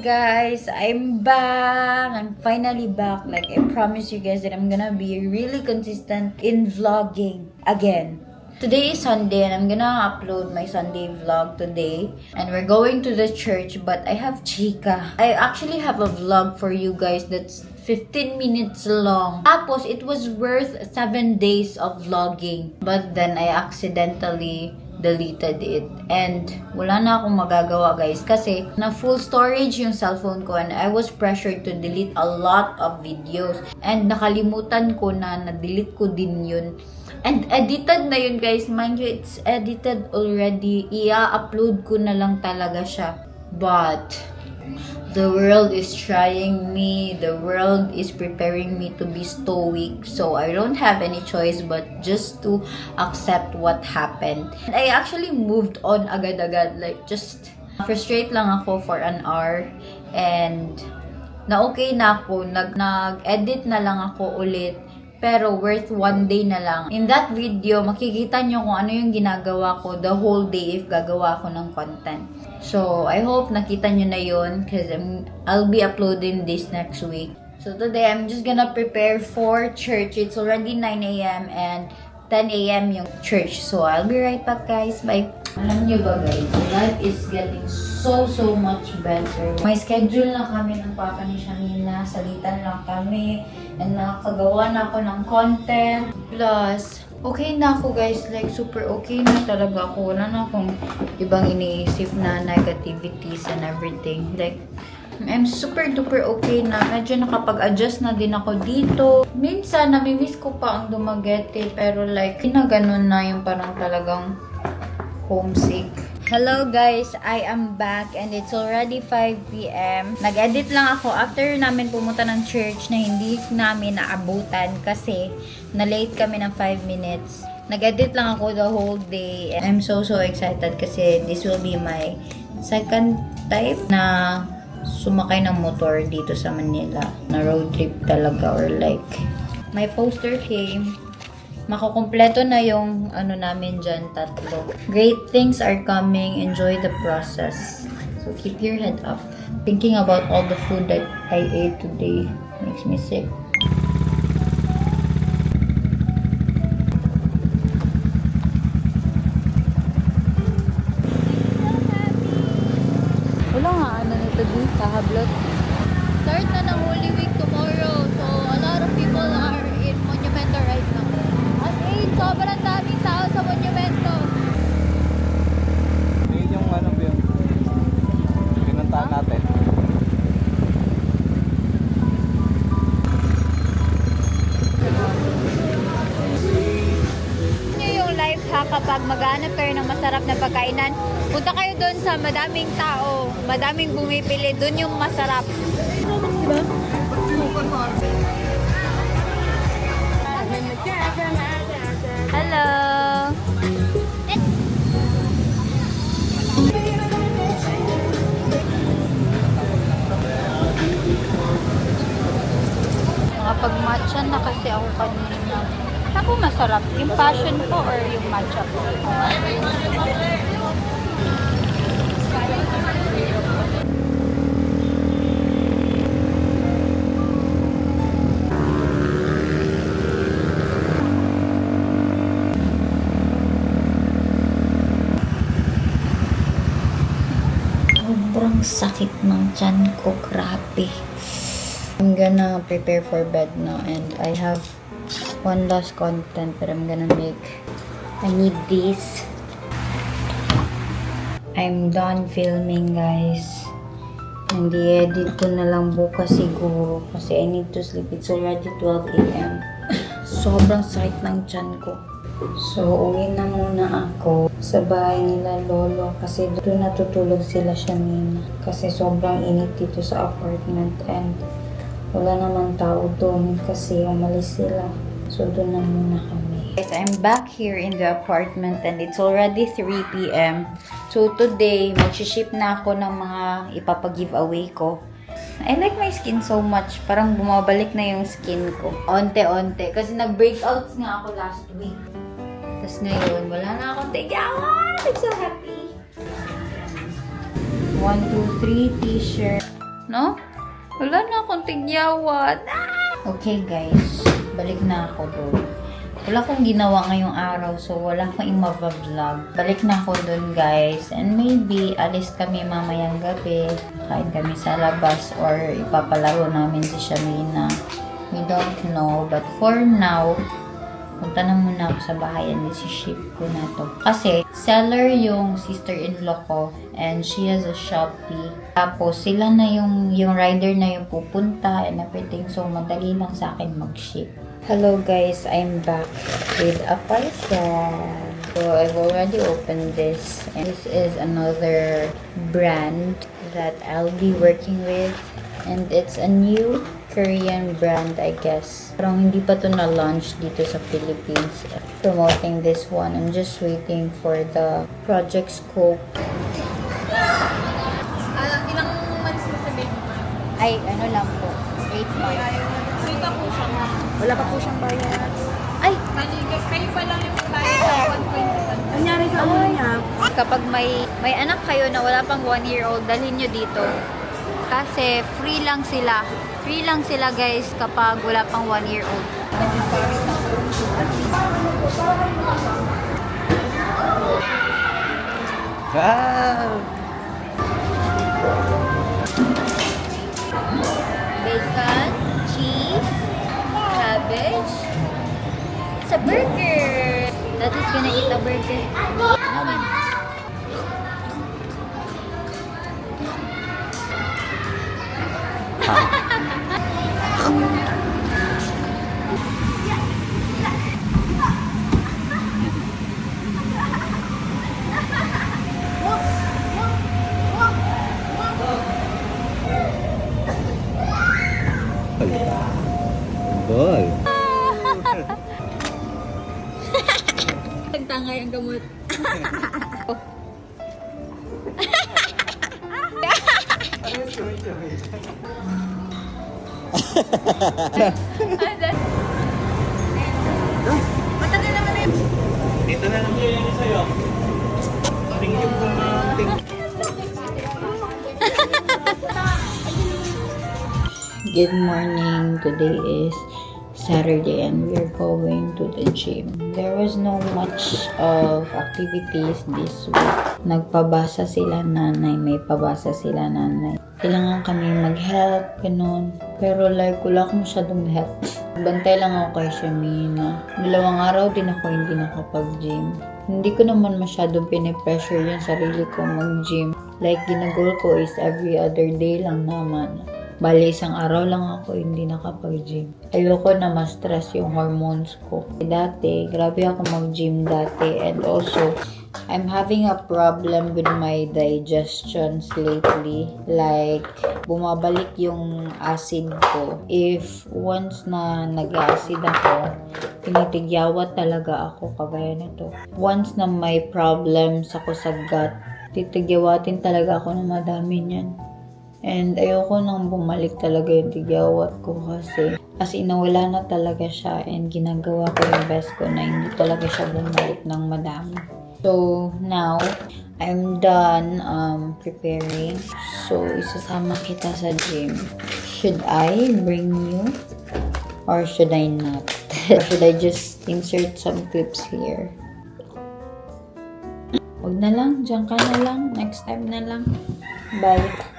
guys, I'm back. I'm finally back. Like I promised you guys that I'm gonna be really consistent in vlogging again. Today is Sunday and I'm gonna upload my Sunday vlog today. And we're going to the church, but I have chika. I actually have a vlog for you guys that's 15 minutes long. Tapos, it was worth 7 days of vlogging. But then, I accidentally deleted it. And wala na akong magagawa guys. Kasi, na full storage yung cellphone ko. And I was pressured to delete a lot of videos. And nakalimutan ko na na-delete ko din yun. And edited na yun guys. Mind you, it's edited already. I-upload ko na lang talaga siya. But the world is trying me. The world is preparing me to be stoic. So I don't have any choice but just to accept what happened. And I actually moved on agad-agad. Like just frustrate lang ako for an hour. And na-okay na ako. Nag-edit na lang ako ulit. Pero worth 1 day na lang. In that video, makikita nyo kung ano yung ginagawa ko the whole day if gagawa ko ng content. So, I hope nakita nyo na yun because I'll be uploading this next week. So, today, I'm just gonna prepare for church. It's already 9 a.m. and 10 a.m. yung church. So, I'll be right back, guys. Bye! Alam nyo ba, guys? Life is getting so much better. May schedule na kami ng papa ni Shamina. Salitan lang kami. And nakagawa na ako ng content. Plus, okay na ako guys. Like, super okay na talaga ako. Wala na akong ibang iniisip na negativities and everything. Like, I'm super duper okay na. Medyo nakapag-adjust na din ako dito. Minsan, namimiss ko pa ang Dumaguete. Pero like, ganun na yung parang talagang homesick. Hello guys, I am back and it's already 5 p.m. Nag-edit lang ako after namin pumunta ng church na hindi namin naabutan kasi na-late kami ng 5 minutes. Nag-edit lang ako the whole day. I'm so excited kasi this will be my second time na sumakay ng motor dito sa Manila. Na road trip talaga or like my poster came. Makukumpleto na yung ano namin dyan, 3. Great things are coming. Enjoy the process. So, keep your head up. Thinking about all the food that I ate today makes me sick. Wala nga, ano nito din, kahablot. Start na ng Holy Week tomorrow. So, a lot of people are in Monumento right now. Sobrang daming tao sa Monumento. Ngayon yung ano ba yun? Pinuntahan natin. Ano yung life hack kapag maghanap kayo ng masarap na pagkainan? Punta kayo doon sa madaming tao, madaming bumipili, doon yung masarap. Diba? Hello! Nakapag-matcha na kasi ako kanina. Ako masarap. Yung passion ko or yung matcha ko? Sobrang sakit ng tiyan ko. Grabe. I'm gonna prepare for bed now and I have one last content that I'm gonna make. I need this. I'm done filming guys. And i-edit ko na lang bukas siguro kasi I need to sleep. It's already 12 a.m. Sobrang sakit ng tiyan ko. So, uwi na muna ako sa bahay nila lolo kasi doon natutulog sila Shamina. Kasi sobrang init dito sa apartment and wala naman tao doon kasi umalis sila. So, doon na muna kami. Guys, I'm back here in the apartment and it's already 3 p.m. So, today, mag-ship na ako ng mga ipapag-giveaway ko. I like my skin so much. Parang bumabalik na yung skin ko. Onte-onte. Kasi nag-breakouts nga ako last week. Tapos ngayon, wala na akong tigawan. I'm so happy. 1, 2, 3 t-shirt. No? Wala na akong tigyawat. Okay guys, balik na ako doon. Wala akong ginawa ngayong araw, so wala akong ima-vlog. Balik na ako doon guys. And maybe, alis kami mamayang gabi. Kain kami sa labas or ipapalaro namin si Shamina. We don't know. But for now, punta na muna ako sa bahay and isi-ship ko na to. Kasi, seller yung sister-in-law ko and she has a Shopee. Tapos, sila na yung rider na yung pupunta and everything. So, madali lang sa akin mag-ship. Hello guys, I'm back with a parcel. So, I've already opened this. And this is another brand that I'll be working with. And it's a new Korean brand, I guess. Pero hindi pa to na-launch dito sa Philippines. Promoting this one. I'm just waiting for the project scope. Ilang months na sabihin mo? Ay, ano lang po. 8 months. Wait po siya nga. Wala pa po siyang bayad. Ay! Kayo pa lang yung bayad sa 1.1. Nangyari sa ulo niya. Kapag may anak kayo na wala pang 1-year-old, dalhin nyo dito. Kasi free lang sila. Free lang sila guys kapag wala pang 1-year-old. Wow! Bacon, cheese, cabbage. It's a burger. That is gonna eat a burger. Bol. Tangtangay ang gamot. Matagal naman na yun. Dito na lang yun sa'yo. Thank you po, ma'am. Good morning. Today is Saturday and we're going to the gym. There was no much of activities this week. Nagpabasa sila nanay, may pabasa sila nanay. Kailangan kami mag-help, ganun. Pero like, wala akong masyadong help. Bantay lang ako kay Shamina. 2 araw din ako hindi nakapag-gym. Hindi ko naman masyadong pinipressure yung sarili ko mag-gym. Like, ginagol ko is every other day lang naman. Bali, 1 araw lang ako hindi nakapag-gym. Ayoko na ma-stress yung hormones ko. Dati, grabe ako mag-gym dati. And also, I'm having a problem with my digestions lately. Like, bumabalik yung acid ko. If once na nag-acid ako, tinitigyawat talaga ako kagaya nito. Once na may problems ako sa gut, titigyawatin talaga ako ng madami niyan. And ayoko nang bumalik talaga yung tigyawat ko kasi as in nawala na talaga siya and ginagawa ko yung best ko na hindi talaga siya bumalik ng madami. So now, I'm done preparing. So isasama kita sa gym. Should I bring you? Or should I not? Or should I just insert some clips here? Wag na lang, dyan ka na lang. Next time na lang. Bye.